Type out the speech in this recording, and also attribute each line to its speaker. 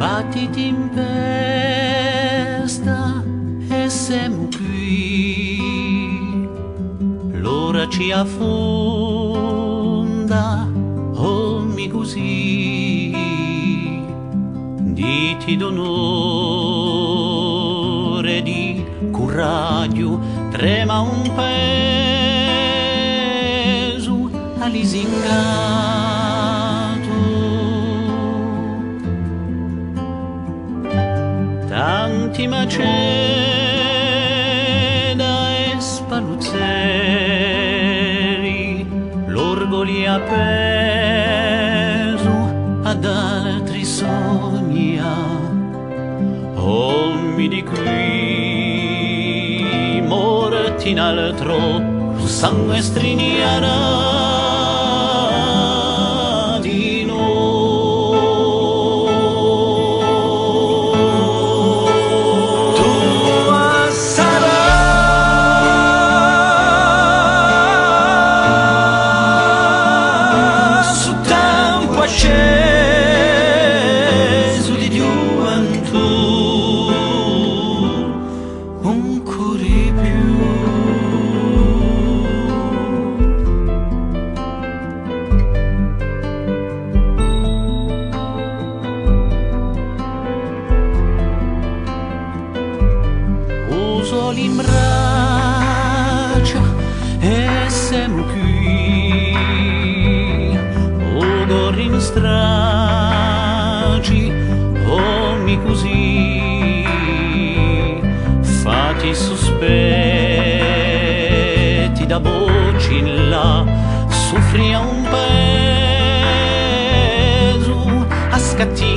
Speaker 1: battiti in testa e siamo qui, l'ora ci affonda, oh mi così, diti d'onore, di coraggio, trema un peso all'isingato. Tanti maceda e spaluzzeri, l'orgoglio appeso ad altri sogni, ommi di qui morti in altro sangue striniana. Acceso di gioventù, ancora di più. Uso l'imbraccio e siamo qui, in stragi, ommi così, fatti sospetti da voci in là, soffria un peso a scatti